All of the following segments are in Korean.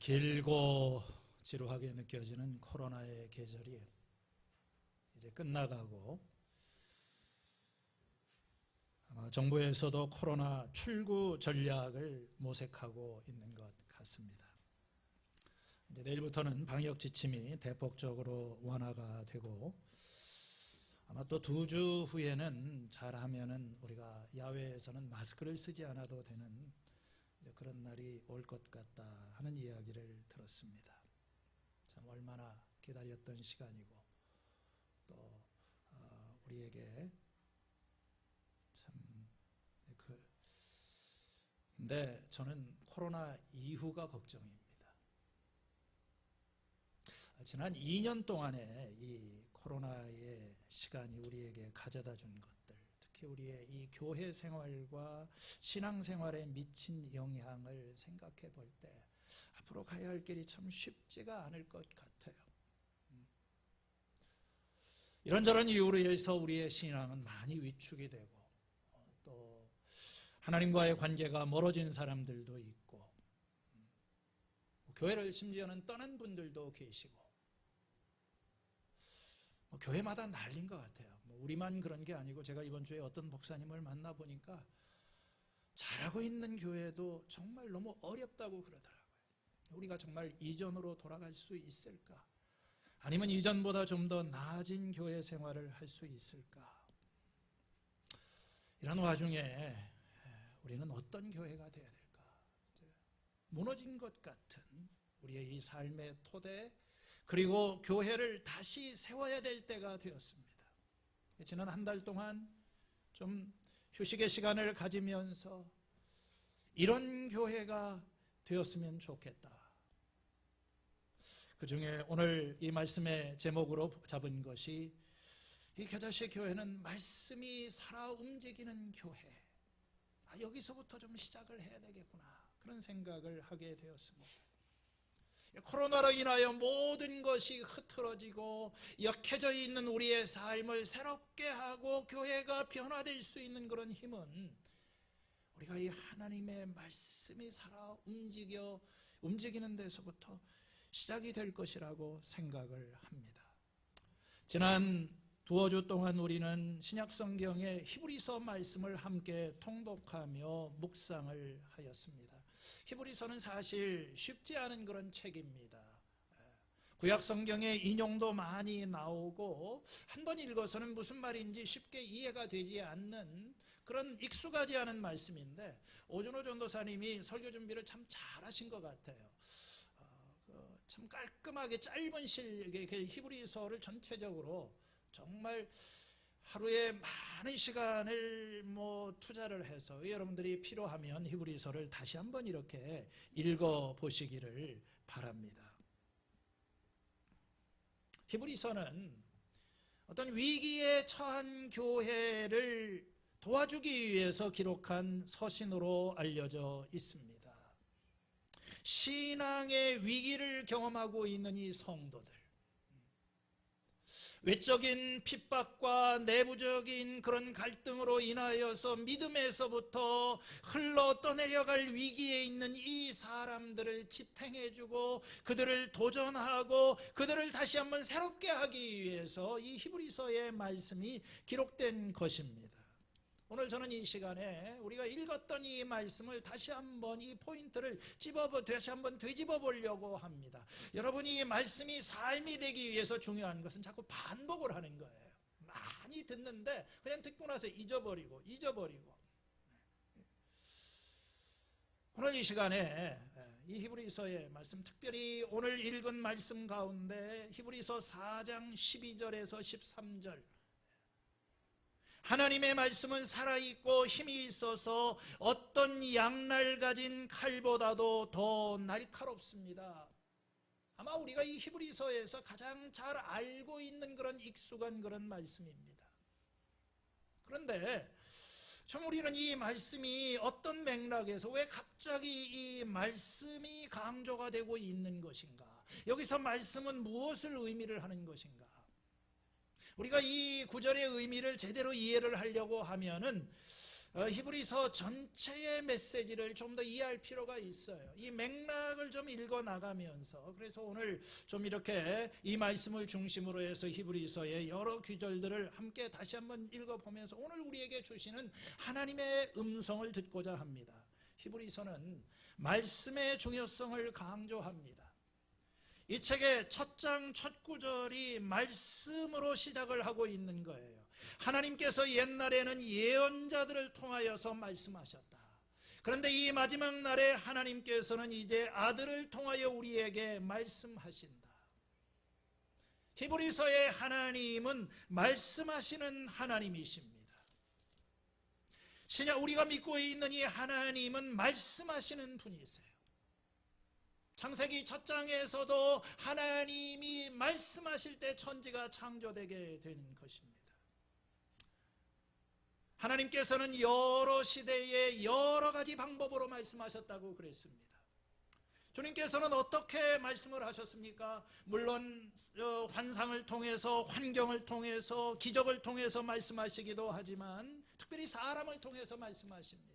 길고 지루하게 느껴지는 코로나의 계절이 이제 끝나가고 아마 정부에서도 코로나 출구 전략을 모색하고 있는 것 같습니다. 이제 내일부터는 방역 지침이 대폭적으로 완화가 되고 아마 또 2주 후에는 잘하면은 우리가 야외에서는 마스크를 쓰지 않아도 되는 그런 날이 올 것 같다 하는 이야기를 들었습니다. 참 얼마나 기다렸던 시간이고 또 우리에게 참 근데 저는 코로나 이후가 걱정입니다. 지난 2년 동안에 이 코로나의 시간이 우리에게 가져다 준 것들, 특히 우리의 이 교회 생활과 신앙 생활에 미친 영향을 생각해 볼 때 앞으로 가야 할 길이 참 쉽지가 않을 것 같아요. 이런저런 이유로 해서 우리의 신앙은 많이 위축이 되고 또 하나님과의 관계가 멀어진 사람들도 있고 교회를 심지어는 떠난 분들도 계시고 교회마다 난리인 것 같아요. 우리만 그런 게 아니고 제가 이번 주에 어떤 목사님을 만나보니까 잘하고 있는 교회도 정말 너무 어렵다고 그러더라고요. 우리가 정말 이전으로 돌아갈 수 있을까? 아니면 이전보다 좀 더 나아진 교회 생활을 할 수 있을까? 이런 와중에 우리는 어떤 교회가 되어야 될까? 무너진 것 같은 우리의 이 삶의 토대 그리고 교회를 다시 세워야 될 때가 되었습니다. 지난 한 달 동안 좀 휴식의 시간을 가지면서 이런 교회가 되었으면 좋겠다. 그 중에 오늘 이 말씀의 제목으로 잡은 것이 이 겨자씨 교회는 말씀이 살아 움직이는 교회. 여기서부터 좀 시작을 해야 되겠구나. 그런 생각을 하게 되었습니다. 코로나로 인하여 모든 것이 흐트러지고 역해져 있는 우리의 삶을 새롭게 하고 교회가 변화될 수 있는 그런 힘은 우리가 이 하나님의 말씀이 살아 움직이는 데서부터 시작이 될 것이라고 생각을 합니다. 지난 두어 주 동안 우리는 신약성경의 히브리서 말씀을 함께 통독하며 묵상을 하였습니다. 히브리서는 사실 쉽지 않은 그런 책입니다. 구약성경에 인용도 많이 나오고 한 번 읽어서는 무슨 말인지 쉽게 이해가 되지 않는 그런 익숙하지 않은 말씀인데 오준호 전도사님이 설교 준비를 참 잘하신 것 같아요. 참 깔끔하게 짧은 히브리서를 전체적으로 정말 하루에 많은 시간을 투자를 해서 여러분들이 필요하면 히브리서를 다시 한번 이렇게 읽어보시기를 바랍니다. 히브리서는 어떤 위기에 처한 교회를 도와주기 위해서 기록한 서신으로 알려져 있습니다. 신앙의 위기를 경험하고 있는 이 성도들, 외적인 핍박과 내부적인 그런 갈등으로 인하여서 믿음에서부터 흘러 떠내려갈 위기에 있는 이 사람들을 지탱해주고 그들을 도전하고 그들을 다시 한번 새롭게 하기 위해서 이 히브리서의 말씀이 기록된 것입니다. 오늘 저는 이 시간에 우리가 읽었던 이 말씀을 다시 한번 이 포인트를 다시 한번 되짚어 보려고 합니다. 여러분이 이 말씀이 삶이 되기 위해서 중요한 것은 자꾸 반복을 하는 거예요. 많이 듣는데 그냥 듣고 나서 잊어버리고 오늘 이 시간에 이 히브리서의 말씀, 특별히 오늘 읽은 말씀 가운데 히브리서 4장 12절에서 13절, 하나님의 말씀은 살아있고 힘이 있어서 어떤 양날 가진 칼보다도 더 날카롭습니다. 아마 우리가 이 히브리서에서 가장 잘 알고 있는 그런 익숙한 그런 말씀입니다. 그런데 참 우리는 이 말씀이 어떤 맥락에서 왜 갑자기 이 말씀이 강조가 되고 있는 것인가? 여기서 말씀은 무엇을 의미를 하는 것인가? 우리가 이 구절의 의미를 제대로 이해를 하려고 하면은 히브리서 전체의 메시지를 좀 더 이해할 필요가 있어요. 이 맥락을 좀 읽어 나가면서, 그래서 오늘 좀 이렇게 이 말씀을 중심으로 해서 히브리서의 여러 구절들을 함께 다시 한번 읽어보면서 오늘 우리에게 주시는 하나님의 음성을 듣고자 합니다. 히브리서는 말씀의 중요성을 강조합니다. 이 책의 첫 장 첫 구절이 말씀으로 시작을 하고 있는 거예요. 하나님께서 옛날에는 예언자들을 통하여서 말씀하셨다. 그런데 이 마지막 날에 하나님께서는 이제 아들을 통하여 우리에게 말씀하신다. 히브리서의 하나님은 말씀하시는 하나님이십니다. 우리가 믿고 있는 이 하나님은 말씀하시는 분이세요. 창세기 첫 장에서도 하나님이 말씀하실 때 천지가 창조되게 되는 것입니다. 하나님께서는 여러 시대에 여러 가지 방법으로 말씀하셨다고 그랬습니다. 주님께서는 어떻게 말씀을 하셨습니까? 물론 환상을 통해서, 환경을 통해서, 기적을 통해서 말씀하시기도 하지만 특별히 사람을 통해서 말씀하십니다.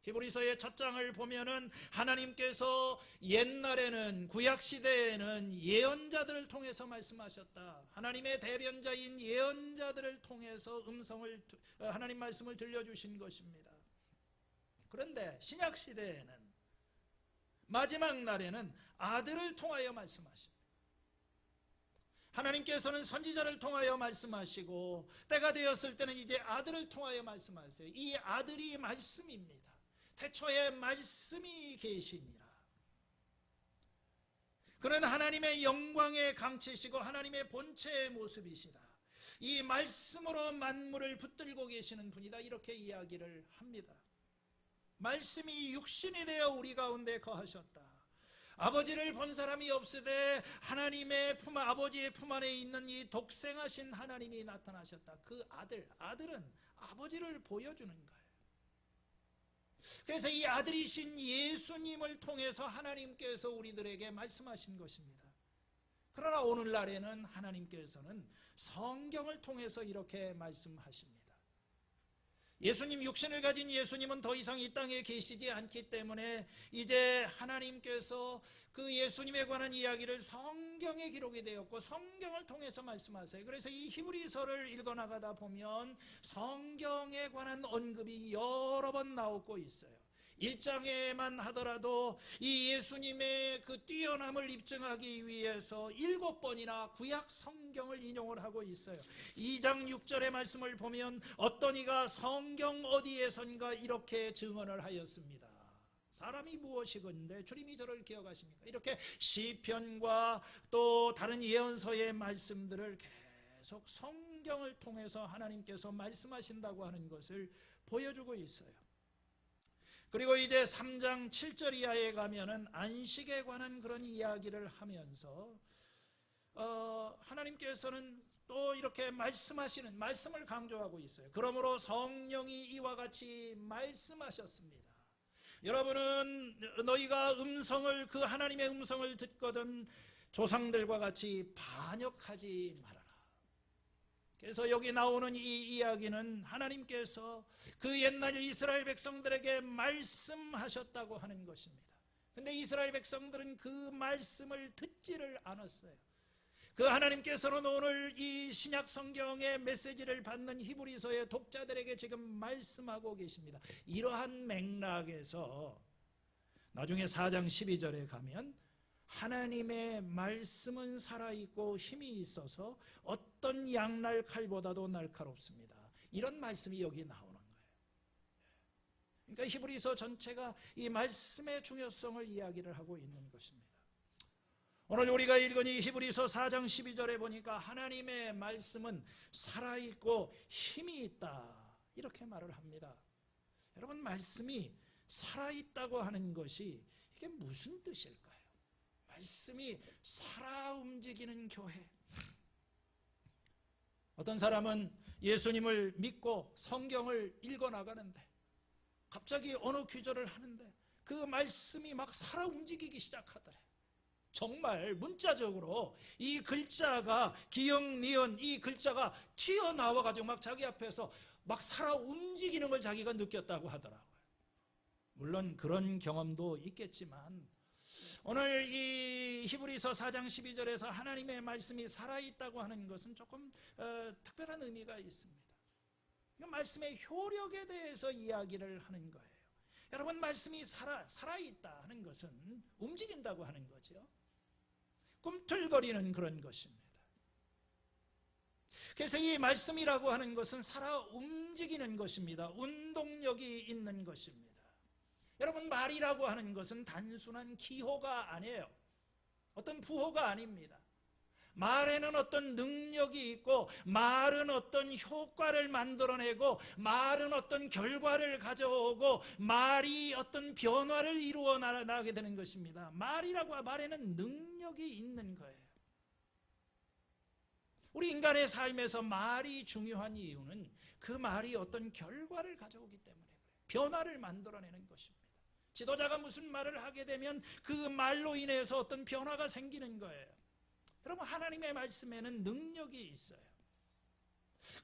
히브리서의 첫 장을 보면은 하나님께서 옛날에는, 구약시대에는 예언자들을 통해서 말씀하셨다. 하나님의 대변자인 예언자들을 통해서 하나님 말씀을 들려주신 것입니다. 그런데 신약시대에는, 마지막 날에는 아들을 통하여 말씀하십니다. 하나님께서는 선지자를 통하여 말씀하시고 때가 되었을 때는 이제 아들을 통하여 말씀하세요. 이 아들이 말씀입니다. 태초에 말씀이 계시니라. 그는 하나님의 영광의 강체시고 하나님의 본체의 모습이시다. 이 말씀으로 만물을 붙들고 계시는 분이다. 이렇게 이야기를 합니다. 말씀이 육신이 되어 우리 가운데 거하셨다. 아버지를 본 사람이 없으되 하나님의 아버지의 품 안에 있는 이 독생하신 하나님이 나타나셨다. 그 아들은 아버지를 보여주는 거예요. 그래서 이 아들이신 예수님을 통해서 하나님께서 우리들에게 말씀하신 것입니다. 그러나 오늘날에는 하나님께서는 성경을 통해서 이렇게 말씀하십니다. 예수님, 육신을 가진 예수님은 더 이상 이 땅에 계시지 않기 때문에 이제 하나님께서 그 예수님에 관한 이야기를 성경에 기록이 되었고 성경을 통해서 말씀하세요. 그래서 이 히브리서를 읽어나가다 보면 성경에 관한 언급이 여러 번 나오고 있어요. 1장에만 하더라도 이 예수님의 그 뛰어남을 입증하기 위해서 7번이나 구약 성경을 인용을 하고 있어요. 2장 6절의 말씀을 보면 어떤 이가 성경 어디에선가 이렇게 증언을 하였습니다. 사람이 무엇이건데 주님이 저를 기억하십니까? 이렇게 시편과 또 다른 예언서의 말씀들을 계속 성경을 통해서 하나님께서 말씀하신다고 하는 것을 보여주고 있어요. 그리고 이제 3장 7절 이하에 가면은 안식에 관한 그런 이야기를 하면서 하나님께서는 또 이렇게 말씀을 강조하고 있어요. 그러므로 성령이 이와 같이 말씀하셨습니다. 여러분은 너희가 그 하나님의 음성을 듣거든 조상들과 같이 반역하지 말아라. 그래서 여기 나오는 이 이야기는 하나님께서 그 옛날 이스라엘 백성들에게 말씀하셨다고 하는 것입니다. 그런데 이스라엘 백성들은 그 말씀을 듣지를 않았어요. 그 하나님께서는 오늘 이 신약 성경의 메시지를 받는 히브리서의 독자들에게 지금 말씀하고 계십니다. 이러한 맥락에서 나중에 4장 12절에 가면 하나님의 말씀은 살아있고 힘이 있어서 어떤 양날 칼보다도 날카롭습니다. 이런 말씀이 여기 나오는 거예요. 그러니까 히브리서 전체가 이 말씀의 중요성을 이야기를 하고 있는 것입니다. 오늘 우리가 읽은 이 히브리서 4장 12절에 보니까 하나님의 말씀은 살아있고 힘이 있다 이렇게 말을 합니다. 여러분, 말씀이 살아있다고 하는 것이 이게 무슨 뜻일까요? 말씀이 살아 움직이는 교회. 어떤 사람은 예수님을 믿고 성경을 읽어 나가는데 갑자기 어느 구절을 하는데 그 말씀이 막 살아 움직이기 시작하더래. 정말 문자적으로 이 글자가 기역, 니은 이 글자가 튀어나와가지고 막 자기 앞에서 막 살아 움직이는 걸 자기가 느꼈다고 하더라고요. 물론 그런 경험도 있겠지만 오늘 이 히브리서 4장 12절에서 하나님의 말씀이 살아있다고 하는 것은 조금 특별한 의미가 있습니다. 말씀의 효력에 대해서 이야기를 하는 거예요. 여러분, 말씀이 살아있다 하는 것은 움직인다고 하는 거죠. 꿈틀거리는 그런 것입니다. 그래서 이 말씀이라고 하는 것은 살아 움직이는 것입니다. 운동력이 있는 것입니다. 여러분, 말이라고 하는 것은 단순한 기호가 아니에요. 어떤 부호가 아닙니다. 말에는 어떤 능력이 있고, 말은 어떤 효과를 만들어내고, 말은 어떤 결과를 가져오고, 말이 어떤 변화를 이루어 나가게 되는 것입니다. 말에는 능력이 있는 거예요. 우리 인간의 삶에서 말이 중요한 이유는 그 말이 어떤 결과를 가져오기 때문에 그래요. 변화를 만들어내는 것입니다. 지도자가 무슨 말을 하게 되면 그 말로 인해서 어떤 변화가 생기는 거예요. 여러분, 하나님의 말씀에는 능력이 있어요.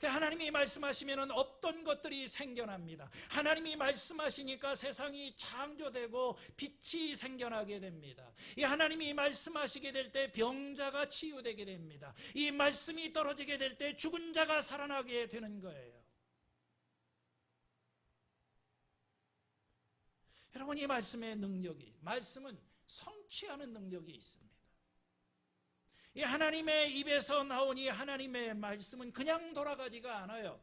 하나님이 말씀하시면 없던 것들이 생겨납니다. 하나님이 말씀하시니까 세상이 창조되고 빛이 생겨나게 됩니다. 이 하나님이 말씀하시게 될 때 병자가 치유되게 됩니다. 이 말씀이 떨어지게 될 때 죽은 자가 살아나게 되는 거예요. 여러분, 이 말씀의 능력이, 말씀은 성취하는 능력이 있습니다. 이 하나님의 입에서 나온 이 하나님의 말씀은 그냥 돌아가지가 않아요.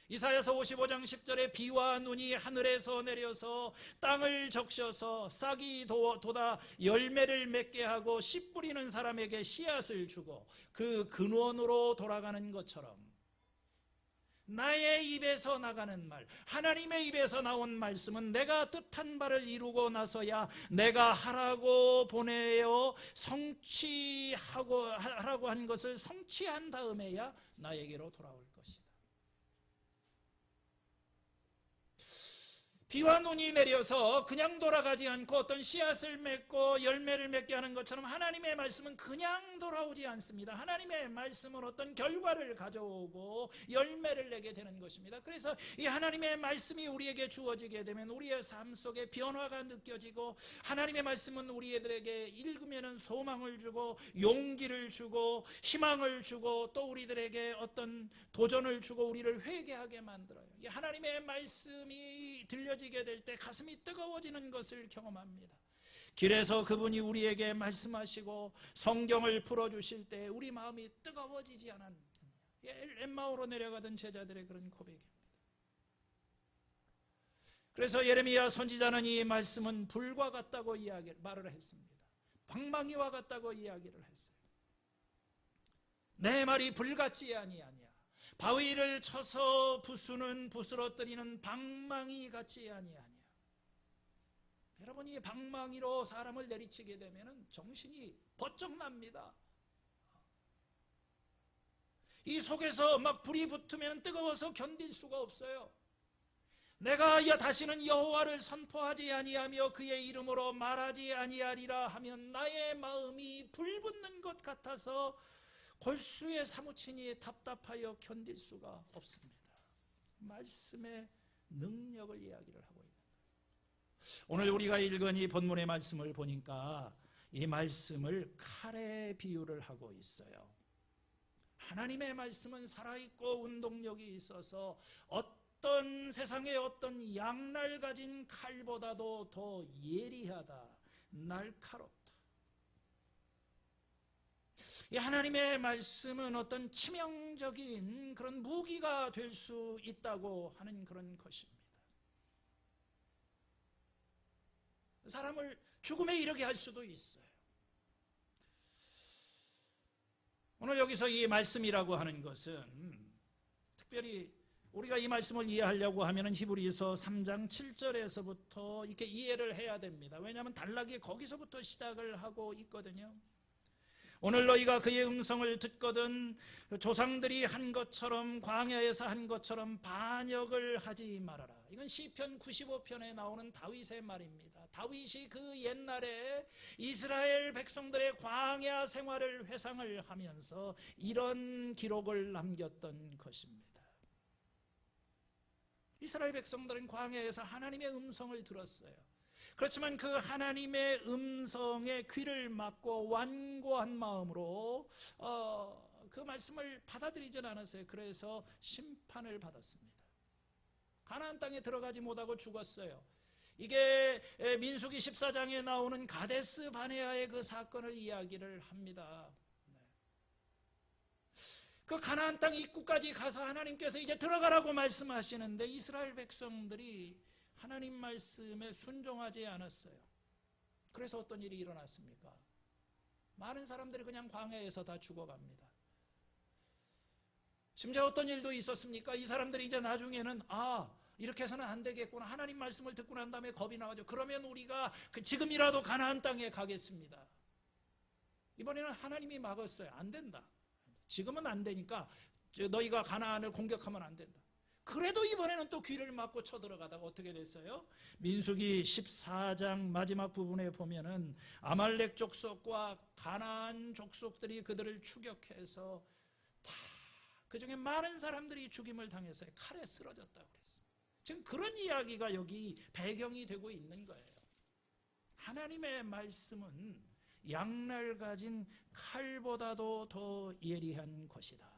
이사야서 55장 10절에 비와 눈이 하늘에서 내려서 땅을 적셔서 싹이 돋아 열매를 맺게 하고 씨 뿌리는 사람에게 씨앗을 주고 그 근원으로 돌아가는 것처럼 나의 입에서 나가는 말, 하나님의 입에서 나온 말씀은 내가 뜻한 바를 이루고 나서야 내가 하라고 보내어 하라고 한 것을 성취한 다음에야 나에게로 돌아올 것이다. 비와 눈이 내려서 그냥 돌아가지 않고 어떤 씨앗을 맺고 열매를 맺게 하는 것처럼 하나님의 말씀은 그냥 돌아오지 않습니다. 하나님의 말씀은 어떤 결과를 가져오고 열매를 내게 되는 것입니다. 그래서 이 하나님의 말씀이 우리에게 주어지게 되면 우리의 삶 속에 변화가 느껴지고, 하나님의 말씀은 우리들에게 읽으면 소망을 주고 용기를 주고 희망을 주고 또 우리들에게 어떤 도전을 주고 우리를 회개하게 만들어요. 이 하나님의 말씀이 들려지게 될 때 가슴이 뜨거워지는 것을 경험합니다. 길에서 그분이 우리에게 말씀하시고 성경을 풀어주실 때 우리 마음이 뜨거워지지 않았느냐. 엠마오로 내려가던 제자들의 그런 고백입니다. 그래서 예레미야 선지자는 이 말씀은 불과 같다고 말을 했습니다. 방망이와 같다고 이야기를 했어요. 내 말이 불같지 아니하냐. 바위를 쳐서 부스러뜨리는 방망이 같지 아니하냐. 여러분, 이 방망이로 사람을 내리치게 되면 정신이 번쩍 납니다. 이 속에서 막 불이 붙으면 뜨거워서 견딜 수가 없어요. 내가 다시는 여호와를 선포하지 아니하며 그의 이름으로 말하지 아니하리라 하면 나의 마음이 불붙는 것 같아서 골수에 사무치니 답답하여 견딜 수가 없습니다. 말씀의 능력을 이야기를 하고 있는 거예요. 오늘 우리가 읽은 이 본문의 말씀을 보니까 이 말씀을 칼에 비유를 하고 있어요. 하나님의 말씀은 살아있고 운동력이 있어서 어떤 세상의 어떤 양날 가진 칼보다도 더 예리하다, 날카롭다. 이 하나님의 말씀은 어떤 치명적인 그런 무기가 될 수 있다고 하는 그런 것입니다. 사람을 죽음에 이르게 할 수도 있어요. 오늘 여기서 이 말씀이라고 하는 것은 특별히 우리가 이 말씀을 이해하려고 하면 히브리서 3장 7절에서부터 이렇게 이해를 해야 됩니다. 왜냐하면 단락이 거기서부터 시작을 하고 있거든요. 오늘 너희가 그의 음성을 듣거든 조상들이 한 것처럼 광야에서 한 것처럼 반역을 하지 말아라. 이건 시편 95편에 나오는 다윗의 말입니다. 다윗이 그 옛날에 이스라엘 백성들의 광야 생활을 회상을 하면서 이런 기록을 남겼던 것입니다. 이스라엘 백성들은 광야에서 하나님의 음성을 들었어요. 그렇지만 그 하나님의 음성에 귀를 막고 완고한 마음으로 그 말씀을 받아들이진 않았어요. 그래서 심판을 받았습니다. 가나안 땅에 들어가지 못하고 죽었어요. 이게 민수기 14장에 나오는 가데스 바네아의 그 사건을 이야기를 합니다. 그 가나안 땅 입구까지 가서 하나님께서 이제 들어가라고 말씀하시는데 이스라엘 백성들이 하나님 말씀에 순종하지 않았어요. 그래서 어떤 일이 일어났습니까? 많은 사람들이 그냥 광야에서 다 죽어갑니다. 심지어 어떤 일도 있었습니까? 이 사람들이 이제 나중에는 이렇게 해서는 안 되겠구나. 하나님 말씀을 듣고 난 다음에 겁이 나가죠. 그러면 우리가 지금이라도 가나안 땅에 가겠습니다. 이번에는 하나님이 막았어요. 안 된다. 지금은 안 되니까 너희가 가나안을 공격하면 안 된다. 그래도 이번에는 또 귀를 막고 쳐들어가다가 어떻게 됐어요? 민수기 14장 마지막 부분에 보면은 아말렉 족속과 가나안 족속들이 그들을 추격해서 다 그중에 많은 사람들이 죽임을 당했어요. 칼에 쓰러졌다고 그랬어요. 지금 그런 이야기가 여기 배경이 되고 있는 거예요. 하나님의 말씀은 양날 가진 칼보다도 더 예리한 것이다.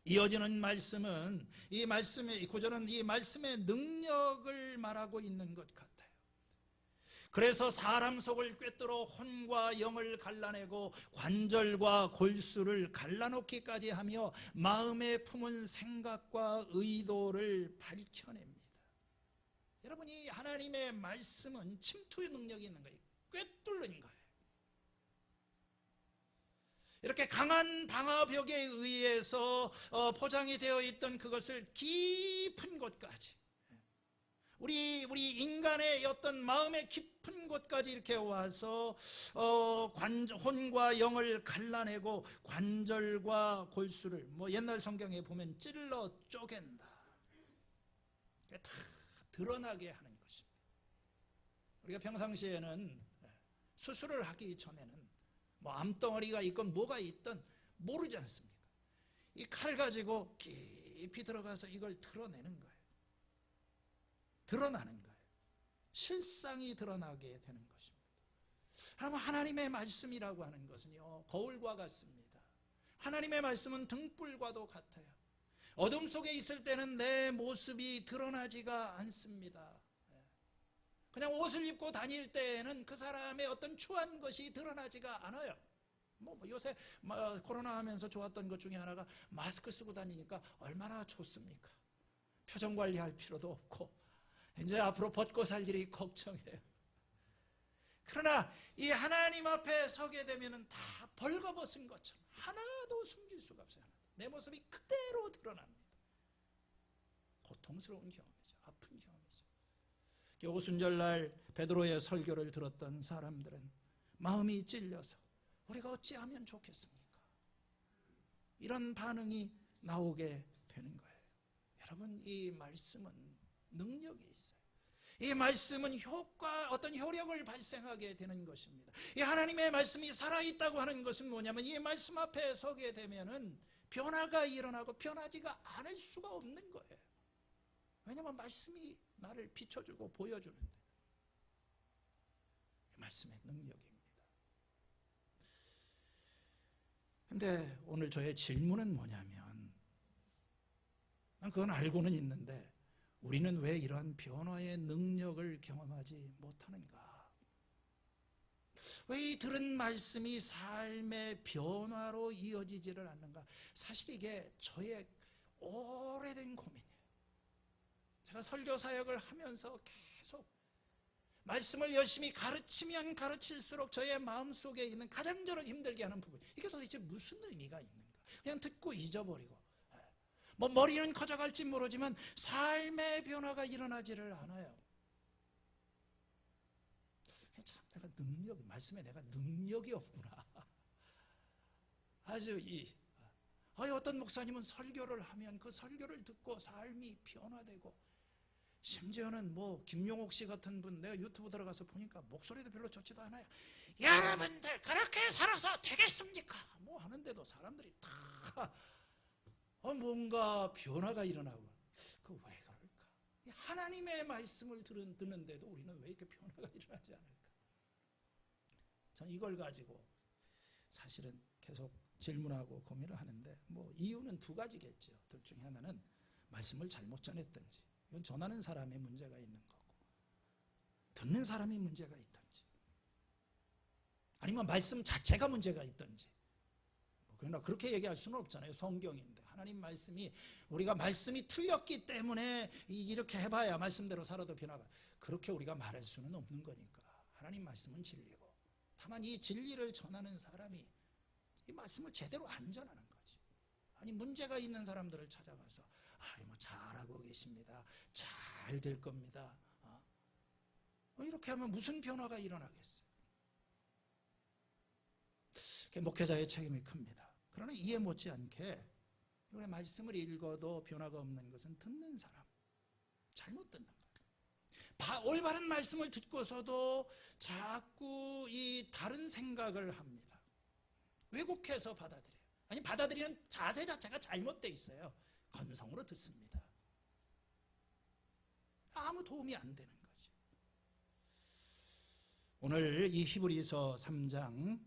이어지는 말씀은 이 말씀의 구절은 이 말씀의 능력을 말하고 있는 것 같아요. 그래서 사람 속을 꿰뚫어 혼과 영을 갈라내고 관절과 골수를 갈라놓기까지 하며 마음에 품은 생각과 의도를 밝혀냅니다. 여러분이 하나님의 말씀은 침투의 능력이 있는 거예요. 꿰뚫는 거예요. 이렇게 강한 방화벽에 의해서 포장이 되어 있던 그것을 깊은 곳까지, 우리 인간의 어떤 마음의 깊은 곳까지 이렇게 와서 혼과 영을 갈라내고 관절과 골수를 옛날 성경에 보면 찔러 쪼갠다. 다 드러나게 하는 것입니다. 우리가 평상시에는 수술을 하기 전에는 암덩어리가 있건 뭐가 있든 모르지 않습니까? 이 칼 가지고 깊이 들어가서 이걸 드러내는 거예요. 드러나는 거예요. 실상이 드러나게 되는 것입니다. 그러면 하나님의 말씀이라고 하는 것은요, 거울과 같습니다. 하나님의 말씀은 등불과도 같아요. 어둠 속에 있을 때는 내 모습이 드러나지가 않습니다. 그냥 옷을 입고 다닐 때에는 그 사람의 어떤 추한 것이 드러나지가 않아요. 요새 코로나 하면서 좋았던 것 중에 하나가 마스크 쓰고 다니니까 얼마나 좋습니까? 표정 관리할 필요도 없고 이제 앞으로 벗고 살 일이 걱정해요. 그러나 이 하나님 앞에 서게 되면 다 벌거벗은 것처럼 하나도 숨길 수가 없어요. 내 모습이 그대로 드러납니다. 고통스러운 경험이죠. 아픈 경험이죠. 오순절날 베드로의 설교를 들었던 사람들은 마음이 찔려서 우리가 어찌하면 좋겠습니까? 이런 반응이 나오게 되는 거예요. 여러분, 이 말씀은 능력이 있어요. 이 말씀은 어떤 효력을 발생하게 되는 것입니다. 이 하나님의 말씀이 살아있다고 하는 것은 뭐냐면 이 말씀 앞에 서게 되면은 변화가 일어나고 변하지가 않을 수가 없는 거예요. 왜냐하면 말씀이 나를 비춰주고 보여주는데, 말씀의 능력입니다. 근데 오늘 저의 질문은 뭐냐면, 난 그건 알고는 있는데 우리는 왜 이러한 변화의 능력을 경험하지 못하는가? 왜 이 들은 말씀이 삶의 변화로 이어지지를 않는가? 사실 이게 저의 오래된 고민이에요. 제가 설교 사역을 하면서 계속 말씀을 열심히 가르치면 가르칠수록 저의 마음속에 있는 가장 저를 힘들게 하는 부분, 이게 도대체 무슨 의미가 있는가? 그냥 듣고 잊어버리고 머리는 커져갈지 모르지만 삶의 변화가 일어나지를 않아요. 참 내가 말씀에 내가 능력이 없구나. 아주 어떤 목사님은 설교를 하면 그 설교를 듣고 삶이 변화되고, 심지어는 김용옥 씨 같은 분, 내가 유튜브 들어가서 보니까 목소리도 별로 좋지도 않아요. 여러분들 그렇게 살아서 되겠습니까? 하는데도 사람들이 다 뭔가 변화가 일어나고, 그 왜 하나님의 말씀을 듣는데도 우리는 왜 이렇게 변화가 일어나지 않을까? 저는 이걸 가지고 사실은 계속 질문하고 고민을 하는데, 뭐 이유는 두 가지겠죠. 둘 중에 하나는 말씀을 잘못 전했든지, 이건 전하는 사람의 문제가 있는 거고, 듣는 사람이 문제가 있든지, 아니면 말씀 자체가 문제가 있든지. 그러나 그렇게 얘기할 수는 없잖아요. 성경인데 하나님 말씀이, 우리가 말씀이 틀렸기 때문에 이렇게 해봐야 말씀대로 살아도 변화가, 그렇게 우리가 말할 수는 없는 거니까. 하나님 말씀은 진리고, 다만 이 진리를 전하는 사람이 이 말씀을 제대로 안 전하는 거지. 아니, 문제가 있는 사람들을 찾아가서 뭐 잘하고 계십니다, 잘 될 겁니다, 이렇게 하면 무슨 변화가 일어나겠어요? 목회자의 책임이 큽니다. 그러나 이해 못지않게 이번에 말씀을 읽어도 변화가 없는 것은 듣는 사람, 잘못 듣는 거예요. 올바른 말씀을 듣고서도 자꾸 이 다른 생각을 합니다. 왜곡해서 받아들여요. 아니, 받아들이는 자세 자체가 잘못되어 있어요. 건성으로 듣습니다. 아무 도움이 안 되는 거죠. 오늘 이 히브리서 3장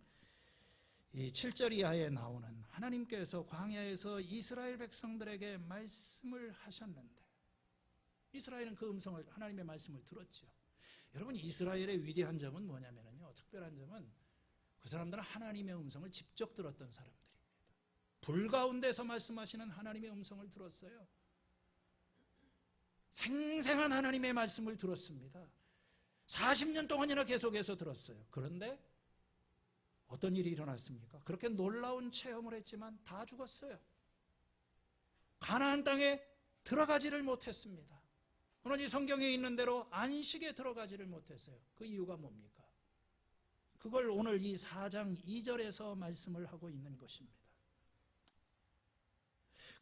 이 7절 이하에 나오는, 하나님께서 광야에서 이스라엘 백성들에게 말씀을 하셨는데, 이스라엘은 그 음성을, 하나님의 말씀을 들었죠. 여러분, 이스라엘의 위대한 점은 뭐냐면요, 특별한 점은 그 사람들은 하나님의 음성을 직접 들었던 사람들입니다. 불 가운데서 말씀하시는 하나님의 음성을 들었어요. 생생한 하나님의 말씀을 들었습니다. 40년 동안이나 계속해서 들었어요. 그런데 어떤 일이 일어났습니까? 그렇게 놀라운 체험을 했지만 다 죽었어요. 가나안 땅에 들어가지를 못했습니다. 오늘 이 성경에 있는 대로 안식에 들어가지를 못했어요. 그 이유가 뭡니까? 그걸 오늘 이 4장 2절에서 말씀을 하고 있는 것입니다.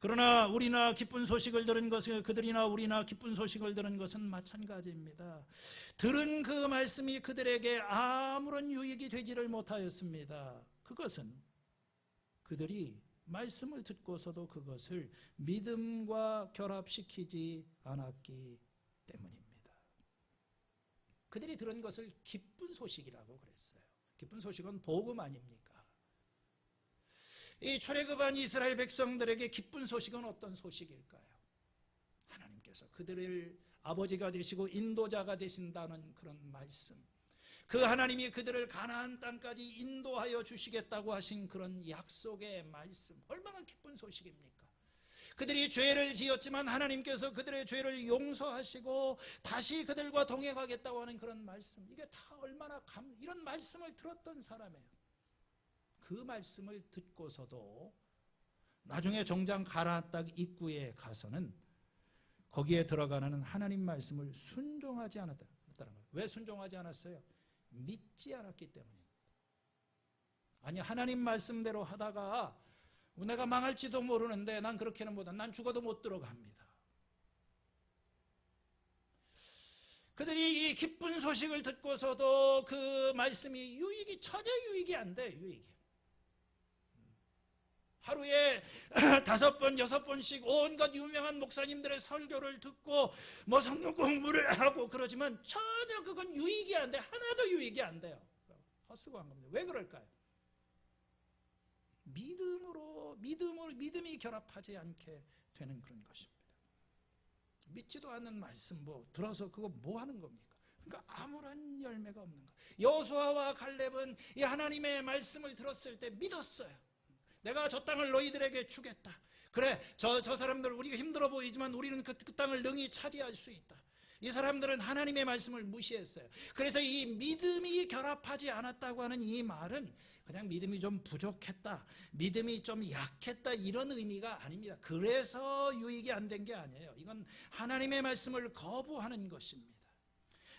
그러나 우리나 기쁜 소식을 들은 것은, 그들이나 우리나 기쁜 소식을 들은 것은 마찬가지입니다. 들은 그 말씀이 그들에게 아무런 유익이 되지를 못하였습니다. 그것은 그들이 말씀을 듣고서도 그것을 믿음과 결합시키지 않았기 때문입니다. 그들이 들은 것을 기쁜 소식이라고 그랬어요. 기쁜 소식은 복음 아닙니까? 이 출애굽한 이스라엘 백성들에게 기쁜 소식은 어떤 소식일까요? 하나님께서 그들을 아버지가 되시고 인도자가 되신다는 그런 말씀, 그 하나님이 그들을 가나안 땅까지 인도하여 주시겠다고 하신 그런 약속의 말씀, 얼마나 기쁜 소식입니까? 그들이 죄를 지었지만 하나님께서 그들의 죄를 용서하시고 다시 그들과 동행하겠다고 하는 그런 말씀, 이게 다 얼마나 이런 말씀을 들었던 사람이에요. 그 말씀을 듣고서도 나중에 정작 가나안 땅 입구에 가서는 거기에 들어가는 하나님 말씀을 순종하지 않았다는 거예요. 왜 순종하지 않았어요? 믿지 않았기 때문입니다. 아니, 하나님 말씀대로 하다가 내가 망할지도 모르는데 난 그렇게는 못한, 난 죽어도 못 들어갑니다. 그들이 이 기쁜 소식을 듣고서도 그 말씀이 전혀 유익이 안 돼요. 유익이. 하루에 5번, 6번씩 온갖 유명한 목사님들의 설교를 듣고 뭐 성경 공부를 하고 그러지만 전혀 그건 유익이 안 돼. 하나도 유익이 안 돼요. 헛수고한 겁니다. 왜 그럴까요? 믿음이 결합하지 않게 되는 그런 것입니다. 믿지도 않는 말씀 들어서 그거 뭐 하는 겁니까? 그러니까 아무런 열매가 없는 거예요. 여호수아와 칼렙은 이 하나님의 말씀을 들었을 때 믿었어요. 내가 저 땅을 너희들에게 주겠다. 그래, 저 사람들 우리가 힘들어 보이지만 우리는 그 땅을 능히 차지할 수 있다. 이 사람들은 하나님의 말씀을 무시했어요. 그래서 이 믿음이 결합하지 않았다고 하는 이 말은 그냥 믿음이 좀 부족했다, 믿음이 좀 약했다, 이런 의미가 아닙니다. 그래서 유익이 안 된 게 아니에요. 이건 하나님의 말씀을 거부하는 것입니다.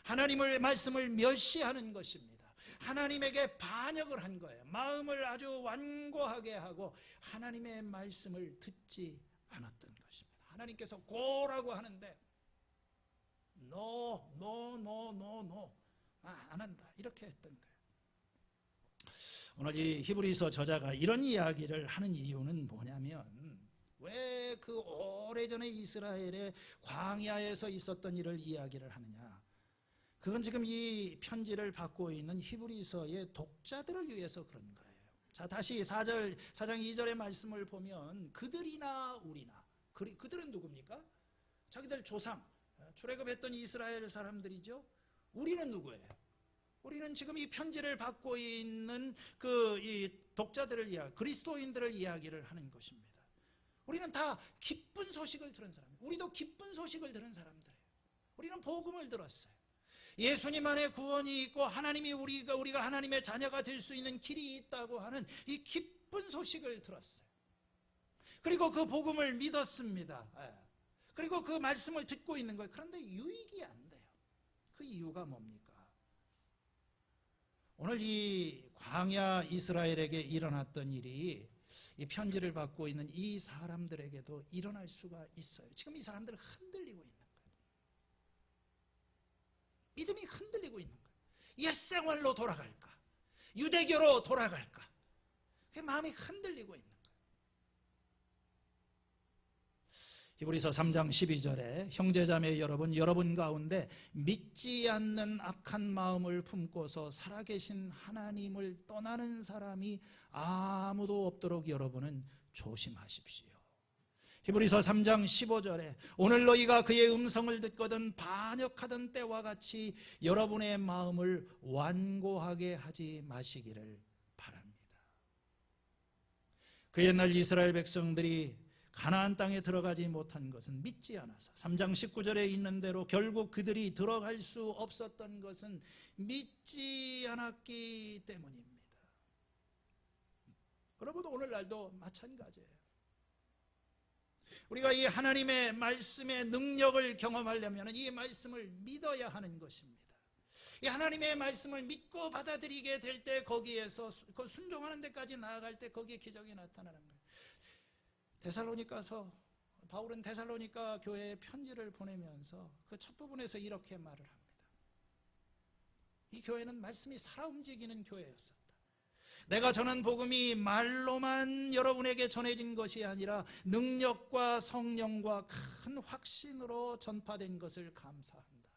하나님의 말씀을 멸시하는 것입니다. 하나님에게 반역을 한 거예요. 마음을 아주 완고하게 하고 하나님의 말씀을 듣지 않았던 것입니다. 하나님께서 고라고 하는데 no, 안 한다, 이렇게 했던 거예요. 오늘 이 히브리서 저자가 이런 이야기를 하는 이유는 뭐냐면, 왜 그 오래전에 이스라엘의 광야에서 있었던 일을 이야기를 하느냐? 그건 지금 이 편지를 받고 있는 히브리서의 독자들을 위해서 그런 거예요. 자, 다시 4장 2절의 말씀을 보면 그들이나 우리나, 그들은 누굽니까? 자기들 조상, 출애굽했던 이스라엘 사람들이죠. 우리는 누구예요? 우리는 지금 이 편지를 받고 있는 이 독자들을 그리스도인들을 이야기를 하는 것입니다. 우리는 다 기쁜 소식을 들은 사람이에요. 우리도 기쁜 소식을 들은 사람들이에요. 우리는 복음을 들었어요. 예수님 안에 구원이 있고 하나님이 우리가 하나님의 자녀가 될 수 있는 길이 있다고 하는 이 기쁜 소식을 들었어요. 그리고 그 복음을 믿었습니다. 그리고 그 말씀을 듣고 있는 거예요. 그런데 유익이 안 돼요. 그 이유가 뭡니까? 오늘 이 광야 이스라엘에게 일어났던 일이 이 편지를 받고 있는 이 사람들에게도 일어날 수가 있어요. 지금 이 사람들은 흔들리고 있는 거예요. 믿음이 흔들리고 있는 거예요. 옛생활로 돌아갈까? 유대교로 돌아갈까? 그 마음이 흔들리고 있는 거예요. 히브리서 3장 12절에 형제자매 여러분 가운데 믿지 않는 악한 마음을 품고서 살아계신 하나님을 떠나는 사람이 아무도 없도록 여러분은 조심하십시오. 히브리서 3장 15절에 오늘 너희가 그의 음성을 듣거든 반역하던 때와 같이 여러분의 마음을 완고하게 하지 마시기를 바랍니다. 그 옛날 이스라엘 백성들이 가나안 땅에 들어가지 못한 것은 믿지 않아서 3장 19절에 있는 대로 결국 그들이 들어갈 수 없었던 것은 믿지 않았기 때문입니다. 여러분 오늘날도 마찬가지예요. 우리가 이 하나님의 말씀의 능력을 경험하려면 이 말씀을 믿어야 하는 것입니다. 이 하나님의 말씀을 믿고 받아들이게 될 때 거기에서 그 순종하는 데까지 나아갈 때 거기에 기적이 나타나는 거예요. 바울은 데살로니가 교회에 편지를 보내면서 그 첫 부분에서 이렇게 말을 합니다. 이 교회는 말씀이 살아 움직이는 교회였었다. 내가 전한 복음이 말로만 여러분에게 전해진 것이 아니라 능력과 성령과 큰 확신으로 전파된 것을 감사한다.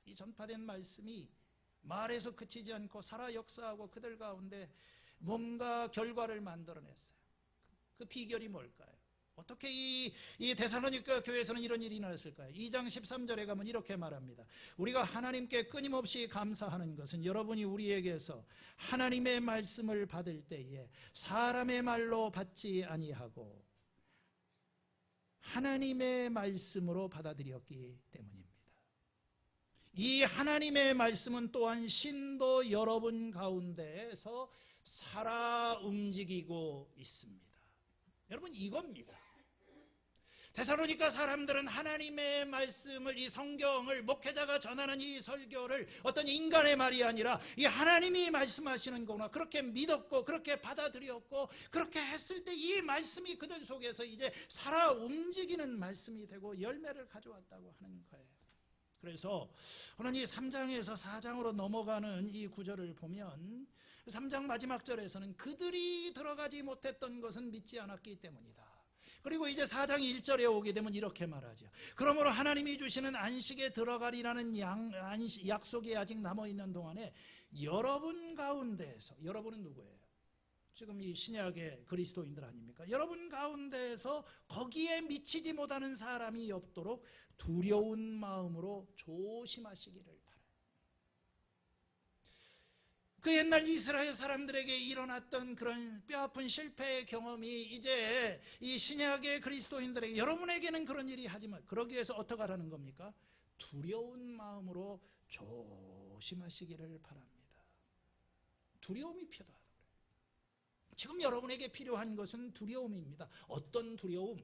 이 전파된 말씀이 말에서 그치지 않고 살아 역사하고 그들 가운데 뭔가 결과를 만들어냈어요. 그 비결이 뭘까요? 어떻게 이 데살로니가 교회에서는 이런 일이 일어났을까요? 2장 13절에 가면 이렇게 말합니다. 우리가 하나님께 끊임없이 감사하는 것은 여러분이 우리에게서 하나님의 말씀을 받을 때에 사람의 말로 받지 아니하고 하나님의 말씀으로 받아들였기 때문입니다. 이 하나님의 말씀은 또한 신도 여러분 가운데에서 살아 움직이고 있습니다. 여러분 이겁니다. 데살로니가 사람들은 하나님의 말씀을 이 성경을 목회자가 전하는 이 설교를 어떤 인간의 말이 아니라 이 하나님이 말씀하시는 거구나 그렇게 믿었고 그렇게 받아들였고 그렇게 했을 때 이 말씀이 그들 속에서 이제 살아 움직이는 말씀이 되고 열매를 가져왔다고 하는 거예요. 그래서 오늘 이 3장에서 4장으로 넘어가는 이 구절을 보면 3장 마지막 절에서는 그들이 들어가지 못했던 것은 믿지 않았기 때문이다. 그리고 이제 4장 1절에 오게 되면 이렇게 말하죠. 그러므로 하나님이 주시는 안식에 들어가리라는 약속이 아직 남아있는 동안에 여러분 가운데에서, 여러분은 누구예요? 지금 이 신약의 그리스도인들 아닙니까? 여러분 가운데에서 거기에 미치지 못하는 사람이 없도록 두려운 마음으로 조심하시기를 바랍니다. 그 옛날 이스라엘 사람들에게 일어났던 그런 뼈아픈 실패의 경험이 이제 이 신약의 그리스도인들에게 여러분에게는 그런 일이 하지만 그러기 위해서 어떻게 하라는 겁니까? 두려운 마음으로 조심하시기를 바랍니다. 두려움이 필요하다. 지금 여러분에게 필요한 것은 두려움입니다. 어떤 두려움?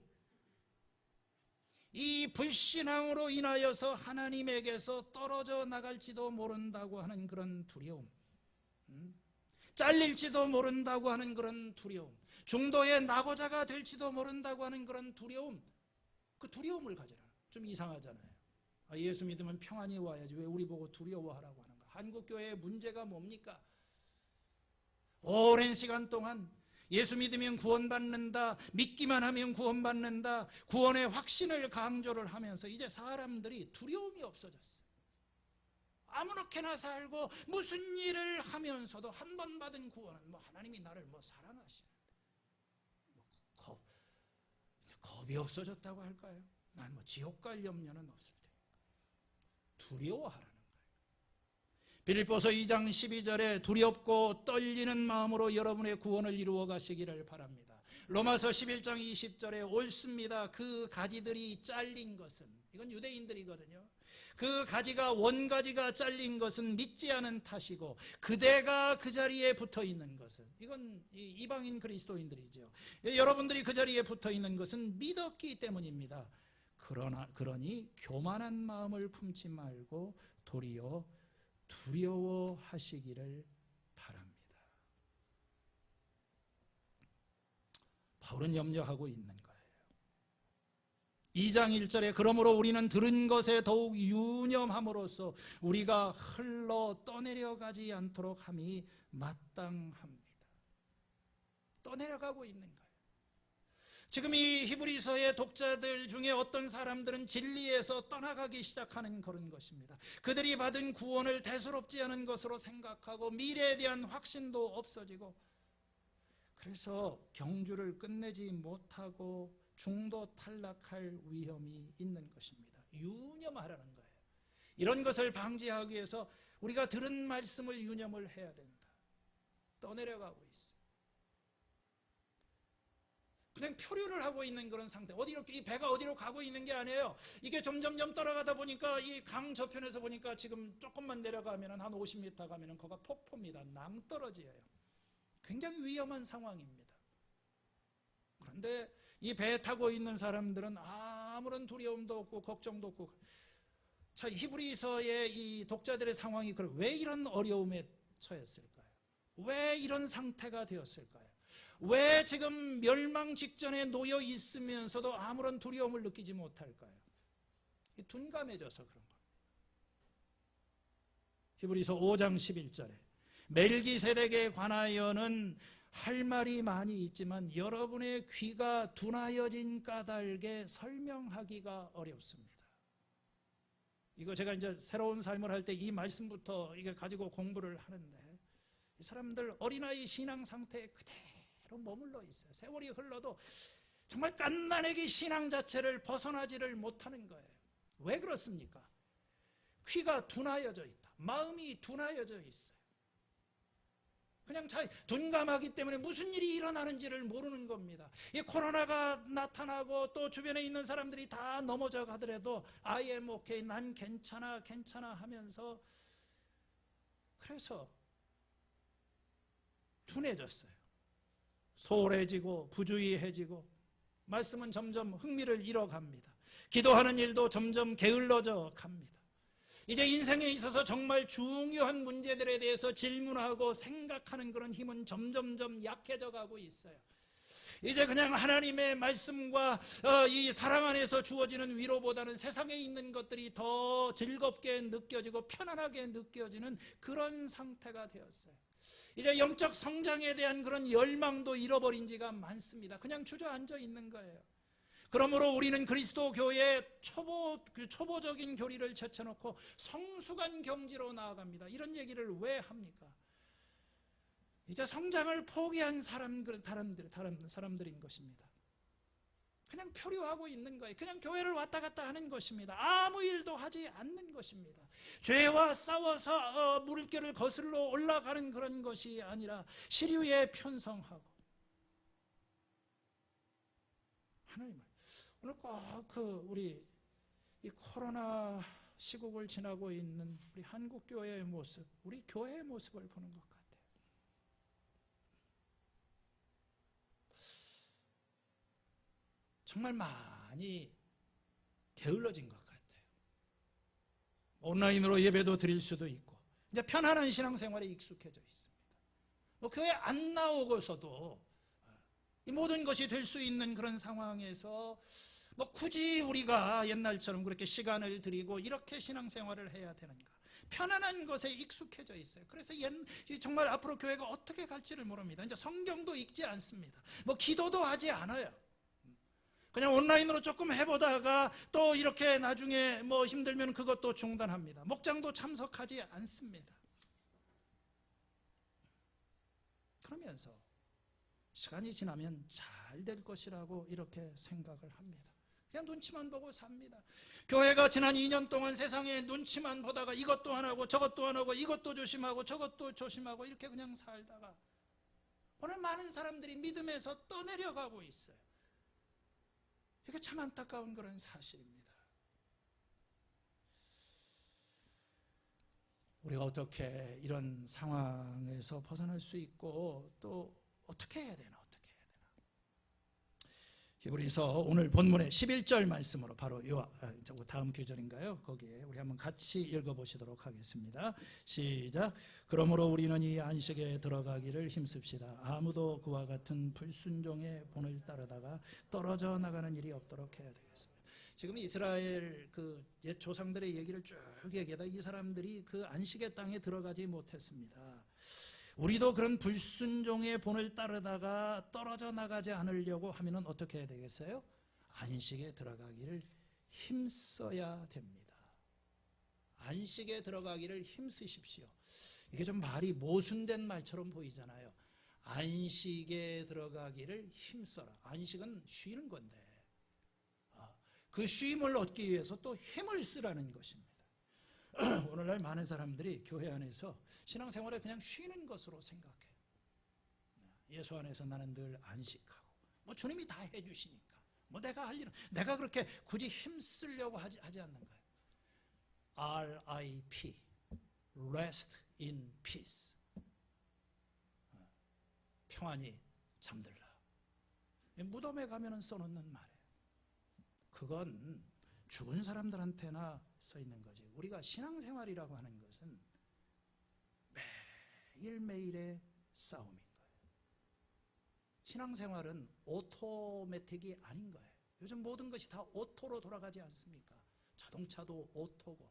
이 불신앙으로 인하여서 하나님에게서 떨어져 나갈지도 모른다고 하는 그런 두려움, 잘릴지도 모른다고 하는 그런 두려움, 중도의 낙오자가 될지도 모른다고 하는 그런 두려움, 그 두려움을 가지라. 좀 이상하잖아요. 예수 믿으면 평안이 와야지 왜 우리 보고 두려워하라고 하는가? 한국교회의 문제가 뭡니까? 오랜 시간 동안 예수 믿으면 구원받는다, 믿기만 하면 구원받는다, 구원의 확신을 강조를 하면서 이제 사람들이 두려움이 없어졌어요. 아무렇게나 살고 무슨 일을 하면서도 한 번 받은 구원은 하나님이 나를 사랑하시는데 겁이 없어졌다고 할까요? 난 지옥 갈 염려는 없을 테니까. 두려워하라는 거예요. 빌립보서 2장 12절에 두렵고 떨리는 마음으로 여러분의 구원을 이루어 가시기를 바랍니다. 로마서 11장 20절에 옳습니다. 그 가지들이 잘린 것은, 이건 유대인들이거든요. 그 가지가 원가지가 잘린 것은 믿지 않은 탓이고 그대가 그 자리에 붙어 있는 것은, 이건 이방인 그리스도인들이죠. 여러분들이 그 자리에 붙어 있는 것은 믿었기 때문입니다. 그러니 교만한 마음을 품지 말고 도리어 두려워하시기를 바랍니다. 바울은 염려하고 있는 거예요. 2장 1절에 그러므로 우리는 들은 것에 더욱 유념함으로써 우리가 흘러 떠내려가지 않도록 함이 마땅합니다. 떠내려가고 있는 거예요. 지금 이 히브리서의 독자들 중에 어떤 사람들은 진리에서 떠나가기 시작하는 그런 것입니다. 그들이 받은 구원을 대수롭지 않은 것으로 생각하고 미래에 대한 확신도 없어지고, 그래서 경주를 끝내지 못하고 중도 탈락할 위험이 있는 것입니다. 유념하라는 거예요. 이런 것을 방지하기 위해서 우리가 들은 말씀을 유념을 해야 된다. 떠내려가고 있어. 그냥 표류를 하고 있는 그런 상태. 어디로, 이 배가 어디로 가고 있는 게 아니에요. 이게 점점점 떨어가다 보니까 이 강 저편에서 보니까 지금 조금만 내려가면 한 50m 가면 거기가 폭포입니다. 낭떠러지예요. 굉장히 위험한 상황입니다. 그런데 이 배에 타고 있는 사람들은 아무런 두려움도 없고 걱정도 없고. 자, 히브리서의 이 독자들의 상황이 왜 이런 어려움에 처했을까요? 왜 이런 상태가 되었을까요? 왜 지금 멸망 직전에 놓여 있으면서도 아무런 두려움을 느끼지 못할까요? 둔감해져서 그런 겁니다. 히브리서 5장 11절에 멜기세덱에 관하여는 할 말이 많이 있지만 여러분의 귀가 둔하여진 까닭에 설명하기가 어렵습니다. 이거 제가 이제 새로운 삶을 할 때 이 말씀부터 이게 가지고 공부를 하는데, 이 사람들 어린아이 신앙 상태에 그대로 머물러 있어요. 세월이 흘러도 정말 갓난아기 신앙 자체를 벗어나지를 못하는 거예요. 왜 그렇습니까? 귀가 둔하여져 있다. 마음이 둔하여져 있어요. 그냥 둔감하기 때문에 무슨 일이 일어나는지를 모르는 겁니다. 이 코로나가 나타나고 또 주변에 있는 사람들이 다 넘어져 가더라도 I am okay, 난 괜찮아 하면서, 그래서 둔해졌어요. 소홀해지고 부주의해지고 말씀은 점점 흥미를 잃어갑니다. 기도하는 일도 점점 게을러져 갑니다. 이제 인생에 있어서 정말 중요한 문제들에 대해서 질문하고 생각하는 그런 힘은 점점점 약해져 가고 있어요. 이제 그냥 하나님의 말씀과 이 사랑 안에서 주어지는 위로보다는 세상에 있는 것들이 더 즐겁게 느껴지고 편안하게 느껴지는 그런 상태가 되었어요. 이제 영적 성장에 대한 그런 열망도 잃어버린 지가 많습니다. 그냥 주저앉아 있는 거예요. 그러므로 우리는 그리스도 교회의 초보적인 교리를 제쳐놓고 성숙한 경지로 나아갑니다. 이런 얘기를 왜 합니까? 이제 성장을 포기한 사람들인 것입니다. 그냥 표류하고 있는 거예요. 그냥 교회를 왔다 갔다 하는 것입니다. 아무 일도 하지 않는 것입니다. 죄와 싸워서 물결을 거슬러 올라가는 그런 것이 아니라 시류에 편성하고, 하나님, 오늘 꼭 우리 이 코로나 시국을 지나고 있는 우리 한국 교회의 모습, 우리 교회의 모습을 보는 것 같아요. 정말 많이 게을러진 것 같아요. 온라인으로 예배도 드릴 수도 있고 이제 편안한 신앙생활에 익숙해져 있습니다. 교회 안 나오고서도 이 모든 것이 될 수 있는 그런 상황에서 굳이 우리가 옛날처럼 그렇게 시간을 들이고 이렇게 신앙생활을 해야 되는가? 편안한 것에 익숙해져 있어요. 그래서 정말 앞으로 교회가 어떻게 갈지를 모릅니다. 이제 성경도 읽지 않습니다. 뭐 기도도 하지 않아요. 그냥 온라인으로 조금 해보다가 또 이렇게 나중에 뭐 힘들면 그것도 중단합니다. 목장도 참석하지 않습니다. 그러면서 시간이 지나면 잘 될 것이라고 이렇게 생각을 합니다. 그냥 눈치만 보고 삽니다. 교회가 지난 2년 동안 세상에 눈치만 보다가 이것도 안 하고 저것도 안 하고 이것도 조심하고 저것도 조심하고 이렇게 그냥 살다가 오늘 많은 사람들이 믿음에서 떠내려가고 있어요. 이게 참 안타까운 그런 사실입니다. 우리가 어떻게 이런 상황에서 벗어날 수 있고 또 어떻게 해야 되나? 히브리서 오늘 본문의 11절 말씀으로 바로 다음 구절인가요? 거기에 우리 한번 같이 읽어보시도록 하겠습니다. 시작. 그러므로 우리는 이 안식에 들어가기를 힘씁시다. 아무도 그와 같은 불순종의 본을 따르다가 떨어져 나가는 일이 없도록 해야 되겠습니다. 지금 이스라엘 그 옛 조상들의 얘기를 쭉 얘기하다 이 사람들이 그 안식의 땅에 들어가지 못했습니다. 우리도 그런 불순종의 본을 따르다가 떨어져 나가지 않으려고 하면 어떻게 해야 되겠어요? 안식에 들어가기를 힘써야 됩니다. 안식에 들어가기를 힘쓰십시오. 이게 좀 말이 모순된 말처럼 보이잖아요. 안식에 들어가기를 힘써라. 안식은 쉬는 건데 그 쉼을 얻기 위해서 또 힘을 쓰라는 것입니다. 오늘날 많은 사람들이 교회 안에서 신앙생활을 그냥 쉬는 것으로 생각해요. 예수 안에서 나는 늘 안식하고 뭐 주님이 다 해주시니까 뭐 내가 할 일은 내가 그렇게 굳이 힘쓰려고 하지 않는 거예요. RIP Rest in Peace 평안히 잠들라. 무덤에 가면 써놓는 말이에요. 그건 죽은 사람들한테나 써 있는 거지. 우리가 신앙생활이라고 하는 것은 매일매일의 싸움인 거예요. 신앙생활은 오토매틱이 아닌 거예요. 요즘 모든 것이 다 오토로 돌아가지 않습니까? 자동차도 오토고.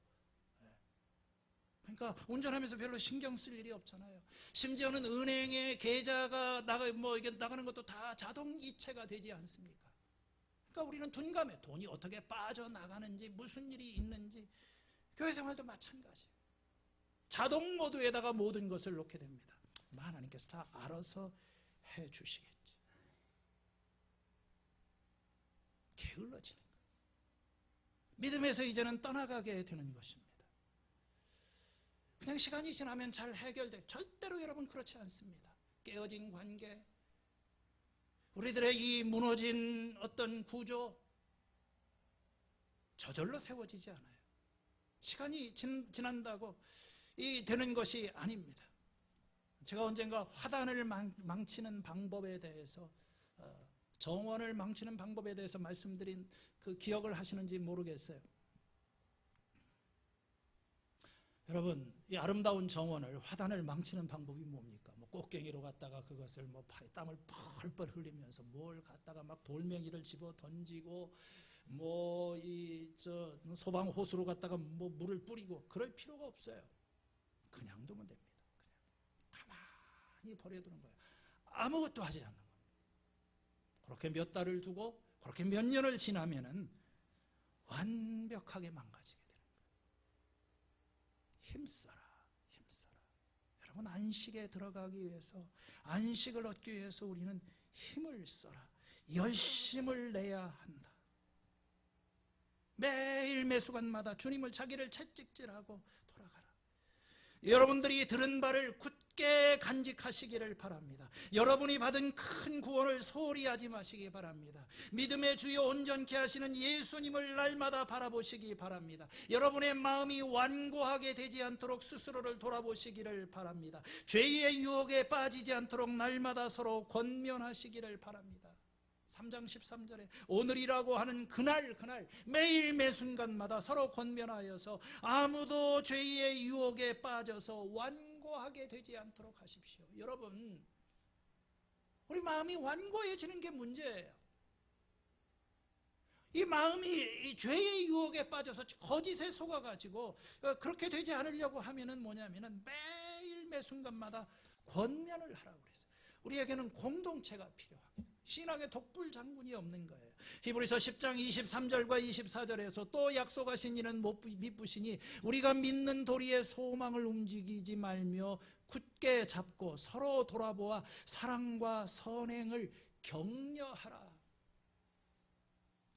그러니까 운전하면서 별로 신경 쓸 일이 없잖아요. 심지어는 은행에 계좌가 나가는 것도 다 자동이체가 되지 않습니까? 그러니까 우리는 둔감해. 돈이 어떻게 빠져나가는지 무슨 일이 있는지. 교회 생활도 마찬가지예요. 자동 모드에다가 모든 것을 놓게 됩니다. 하나님께서 다 알아서 해 주시겠지. 게을러지는 거예요. 믿음에서 이제는 떠나가게 되는 것입니다. 그냥 시간이 지나면 잘 해결돼. 절대로 여러분 그렇지 않습니다. 깨어진 관계, 우리들의 이 무너진 어떤 구조 저절로 세워지지 않아요. 시간이 지난다고 이 되는 것이 아닙니다. 제가 언젠가 화단을 망치는 방법에 대해서 정원을 망치는 방법에 대해서 말씀드린 그 기억을 하시는지 모르겠어요. 여러분, 이 아름다운 정원을 화단을 망치는 방법이 뭡니까? 뭐 꽃갱이로 갖다가 그것을 땀을 펄펄 흘리면서 뭘 갖다가 막 돌멩이를 집어 던지고 소방 호수로 갖다가 물을 뿌리고 그럴 필요가 없어요. 그냥 두면 됩니다. 그냥 가만히 버려두는 거예요. 아무것도 하지 않는 겁니다. 그렇게 몇 달을 두고 그렇게 몇 년을 지나면은 완벽하게 망가지게 되는 거예요. 힘써라. 여러분, 안식에 들어가기 위해서, 안식을 얻기 위해서 우리는 힘을 써라. 열심을 내야 한다. 매일 매순간마다 주님을 자기를 채찍질하고 돌아가라. 여러분들이 들은 바를 굳게 간직하시기를 바랍니다. 여러분이 받은 큰 구원을 소홀히 하지 마시기 바랍니다. 믿음의 주여 온전케 하시는 예수님을 날마다 바라보시기 바랍니다. 여러분의 마음이 완고하게 되지 않도록 스스로를 돌아보시기를 바랍니다. 죄의 유혹에 빠지지 않도록 날마다 서로 권면하시기를 바랍니다. 3장 13절에 오늘이라고 하는 그날 매일 매순간마다 서로 권면하여서 아무도 죄의 유혹에 빠져서 완고하게 되지 않도록 하십시오. 여러분, 우리 마음이 완고해지는 게 문제예요. 이 마음이 이 죄의 유혹에 빠져서 거짓에 속아가지고 그렇게 되지 않으려고 하면은 뭐냐면은 매일 매 순간마다 권면을 하라고 그랬어요. 우리에게는 공동체가 필요합니다. 신앙의 독불 장군이 없는 거예요. 히브리서 10장 23절과 24절에서 또 약속하신 이는 못 미쁘시니 우리가 믿는 도리의 소망을 움직이지 말며 굳게 잡고 서로 돌아보아 사랑과 선행을 격려하라.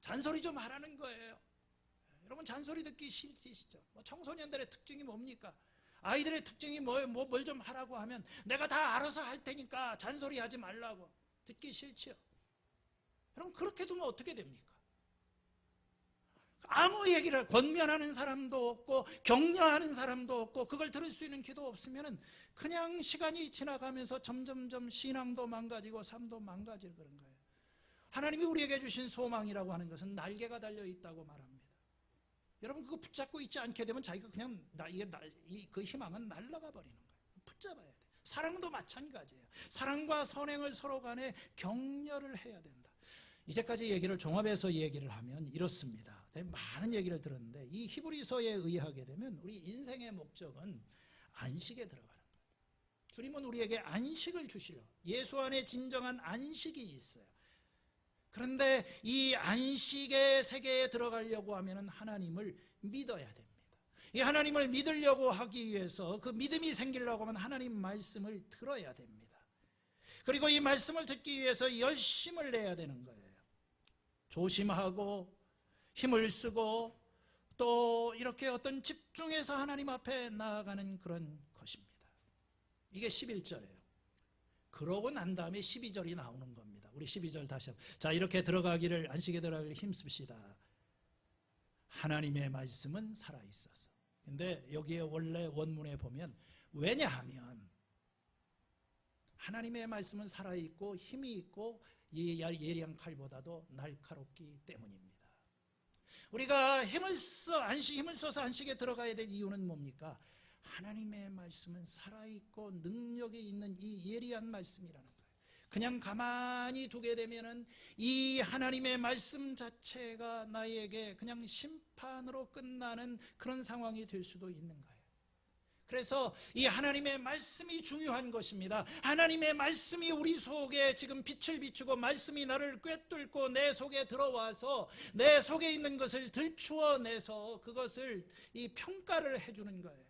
잔소리 좀 하라는 거예요. 여러분 잔소리 듣기 싫으시죠? 청소년들의 특징이 뭡니까? 아이들의 특징이 뭐예요? 뭘 좀 하라고 하면 내가 다 알아서 할 테니까 잔소리 하지 말라고. 듣기 싫지요? 그럼 그렇게 두면 어떻게 됩니까? 아무 얘기를 권면하는 사람도 없고 격려하는 사람도 없고 그걸 들을 수 있는 귀도 없으면 그냥 시간이 지나가면서 점점점 신앙도 망가지고 삶도 망가지고 그런 거예요. 하나님이 우리에게 주신 소망이라고 하는 것은 날개가 달려있다고 말합니다. 여러분 그거 붙잡고 있지 않게 되면 자기가 그냥 그 희망은 날아가 버리는 거예요. 붙잡아야 돼요. 사랑도 마찬가지예요. 사랑과 선행을 서로 간에 격려를 해야 된다. 이제까지 얘기를 종합해서 얘기를 하면 이렇습니다. 많은 얘기를 들었는데 이 히브리서에 의하게 되면 우리 인생의 목적은 안식에 들어가는 거예요. 주님은 우리에게 안식을 주시려 예수 안에 진정한 안식이 있어요. 그런데 이 안식의 세계에 들어가려고 하면 하나님을 믿어야 됩니다. 이 하나님을 믿으려고 하기 위해서 그 믿음이 생기려고 하면 하나님 말씀을 들어야 됩니다. 그리고 이 말씀을 듣기 위해서 열심을 내야 되는 거예요. 조심하고 힘을 쓰고 또 이렇게 어떤 집중해서 하나님 앞에 나아가는 그런 것입니다. 이게 11절이에요. 그러고 난 다음에 12절이 나오는 겁니다. 우리 12절 다시 한번. 자, 이렇게 들어가기를 안식에 들어가기를 힘씁시다. 하나님의 말씀은 살아있어서. 근데 여기에 원래 원문에 보면 왜냐하면 하나님의 말씀은 살아있고 힘이 있고 이 예리한 칼보다도 날카롭기 때문입니다. 우리가 힘을 써서 안식에 들어가야 될 이유는 뭡니까? 하나님의 말씀은 살아있고 능력이 있는 이 예리한 말씀이라는 거예요. 그냥 가만히 두게 되면은 이 하나님의 말씀 자체가 나에게 그냥 심판으로 끝나는 그런 상황이 될 수도 있는 거예요. 그래서 이 하나님의 말씀이 중요한 것입니다. 하나님의 말씀이 우리 속에 지금 빛을 비추고 말씀이 나를 꿰뚫고 내 속에 들어와서 내 속에 있는 것을 들추어내서 그것을 이 평가를 해주는 거예요.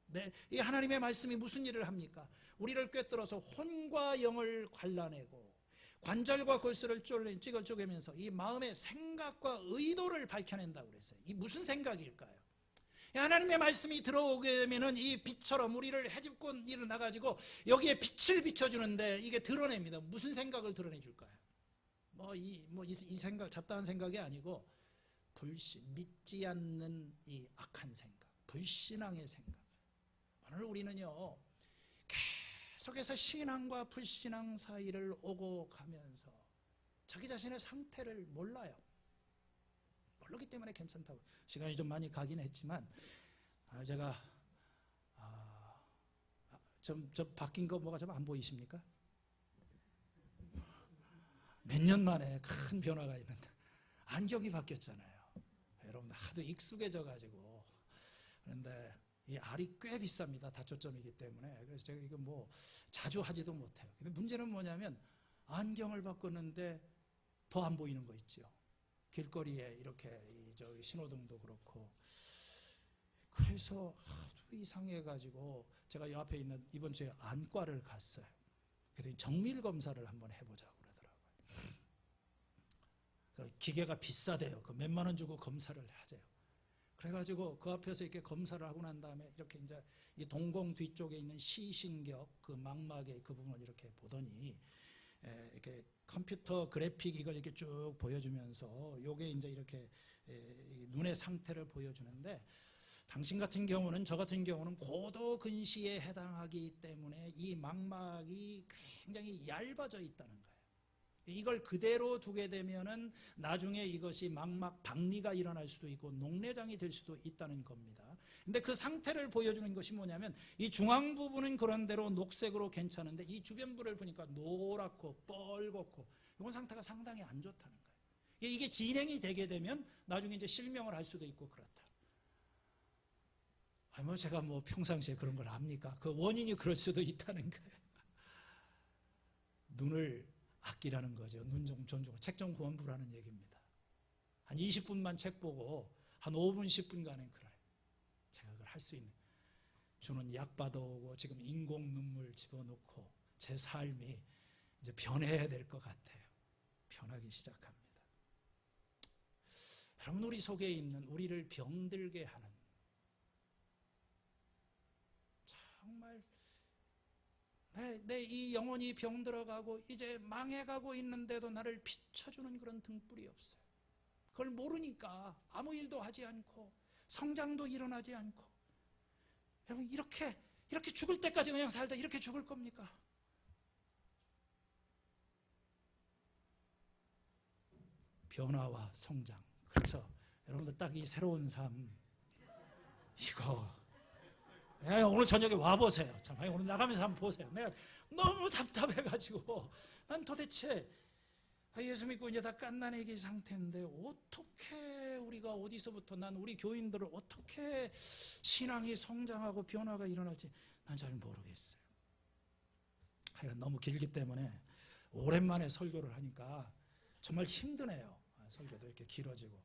네, 이 하나님의 말씀이 무슨 일을 합니까? 우리를 꿰뚫어서 혼과 영을 갈라내고 관절과 골수를 찍어 쪼개면서 이 마음의 생각과 의도를 밝혀낸다고 그랬어요. 이 무슨 생각일까요? 하나님의 말씀이 들어오게 되면은 이 빛처럼 우리를 헤집고 일어나가지고 여기에 빛을 비춰주는데 이게 드러냅니다. 무슨 생각을 드러내줄까요? 이 생각, 잡다한 생각이 아니고 믿지 않는 이 악한 생각, 불신앙의 생각. 오늘 우리는요 계속해서 신앙과 불신앙 사이를 오고 가면서 자기 자신의 상태를 몰라요. 모르기 때문에 괜찮다고. 시간이 좀 많이 가긴 했지만 제가 좀 바뀐 거 뭐가 좀 안 보이십니까? 몇 년 만에 큰 변화가 있는데 안경이 바뀌었잖아요. 여러분 하도 익숙해져 가지고. 그런데 이 알이 꽤 비쌉니다. 다초점이기 때문에. 그래서 제가 이거 뭐 자주 하지도 못해요. 근데 문제는 뭐냐면 안경을 바꿨는데 더 안 보이는 거 있죠. 길거리에 이렇게 신호등도 그렇고. 그래서 하도 이상해가지고 제가 이 앞에 있는 이번 주에 안과를 갔어요. 그랬더니 정밀 검사를 한번 해보자고 그러더라고요. 그 기계가 비싸대요. 그 몇만 원 주고 검사를 하재요. 그래가지고 그 앞에서 이렇게 검사를 하고 난 다음에 이렇게 이제 이 동공 뒤쪽에 있는 시신격 그 망막의 그 부분을 이렇게 보더니 이렇게 컴퓨터 그래픽 이걸 이렇게 쭉 보여주면서 요게 이제 이렇게 눈의 상태를 보여주는데 당신 같은 경우는 저 같은 경우는 고도 근시에 해당하기 때문에 이 망막이 굉장히 얇아져 있다는 거예요. 이걸 그대로 두게 되면은 나중에 이것이 망막 박리가 일어날 수도 있고 녹내장이 될 수도 있다는 겁니다. 근데 그 상태를 보여주는 것이 뭐냐면 이 중앙 부분은 그런 대로 녹색으로 괜찮은데 이 주변부를 보니까 노랗고 뻘겋고 이런 상태가 상당히 안 좋다는 거예요. 이게 진행이 되게 되면 나중에 이제 실명을 할 수도 있고 그렇다. 제가 평상시에 그런 걸 압니까? 그 원인이 그럴 수도 있다는 거예요. 눈을 아끼라는 거죠. 눈 좀 존중, 책 좀 그만 보라는 얘기입니다. 한 20분만 책 보고 한 5분, 10분간은 그래. 제가 그걸 할 수 있는. 주는 약 받아오고 지금 인공 눈물 집어넣고 제 삶이 이제 변해야 될 것 같아요. 변하기 시작합니다. 여러분, 우리 속에 있는 우리를 병들게 하는, 정말 내 이 영혼이 병들어가고 이제 망해가고 있는데도 나를 비춰주는 그런 등불이 없어요. 그걸 모르니까 아무 일도 하지 않고 성장도 일어나지 않고. 여러분, 이렇게 죽을 때까지 그냥 살다 이렇게 죽을 겁니까? 변화와 성장. 그래서 여러분들 딱 이 새로운 삶, 이거 오늘 저녁에 와보세요. 참, 오늘 나가면서 한번 보세요. 내가 너무 답답해가지고 난 도대체 예수 믿고 이제 다 갓난아기 상태인데 어떻게 우리가 어디서부터, 난 우리 교인들을 어떻게 신앙이 성장하고 변화가 일어날지 난 잘 모르겠어요. 하여간 너무 길기 때문에 오랜만에 설교를 하니까 정말 힘드네요. 설교도 이렇게 길어지고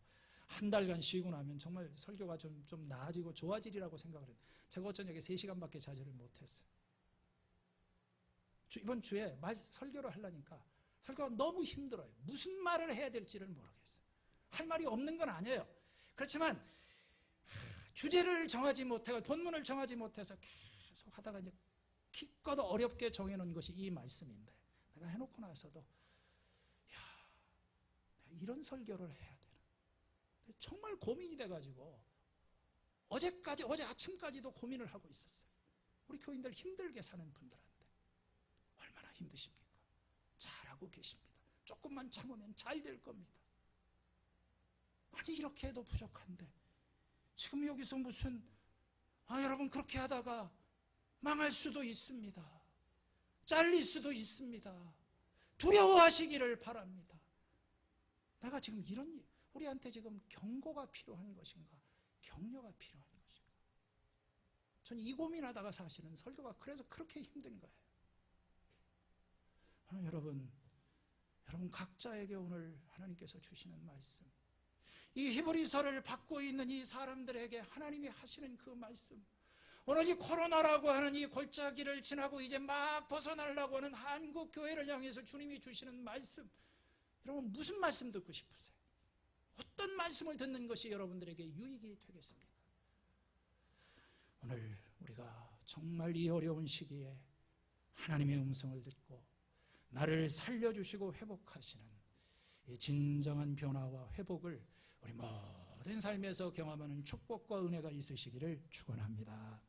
한 달간 쉬고 나면 정말 설교가 좀 나아지고 좋아지리라고 생각을 해요. 제가 어쩐 저녁에 3시간밖에 자제를 못했어요. 이번 주에 설교를 하려니까 설교가 너무 힘들어요. 무슨 말을 해야 될지를 모르겠어요. 할 말이 없는 건 아니에요. 그렇지만 주제를 정하지 못하고 본문을 정하지 못해서 계속 하다가 이제 기껏 어렵게 정해놓은 것이 이 말씀인데, 내가 해놓고 나서도 내가 이런 설교를 해야 되나, 정말 고민이 돼가지고 어제 아침까지도 고민을 하고 있었어요. 우리 교인들 힘들게 사는 분들한테 얼마나 힘드십니까? 잘하고 계십니다. 조금만 참으면 잘 될 겁니다. 아니, 이렇게 해도 부족한데 지금 여기서 무슨 여러분, 그렇게 하다가 망할 수도 있습니다. 잘릴 수도 있습니다. 두려워하시기를 바랍니다. 내가 지금 우리한테 지금 경고가 필요한 것인가, 격려가 필요한 것인가? 전 이 고민하다가 사실은 설교가 그래서 그렇게 힘든 거예요. 여러분 각자에게 오늘 하나님께서 주시는 말씀, 이 히브리서를 받고 있는 이 사람들에게 하나님이 하시는 그 말씀, 오늘 이 코로나라고 하는 이 골짜기를 지나고 이제 막 벗어나려고 하는 한국 교회를 향해서 주님이 주시는 말씀, 여러분 무슨 말씀 듣고 싶으세요? 어떤 말씀을 듣는 것이 여러분들에게 유익이 되겠습니까? 오늘 우리가 정말 이 어려운 시기에 하나님의 음성을 듣고 나를 살려주시고 회복하시는 이 진정한 변화와 회복을 우리 모든 삶에서 경험하는 축복과 은혜가 있으시기를 축원합니다.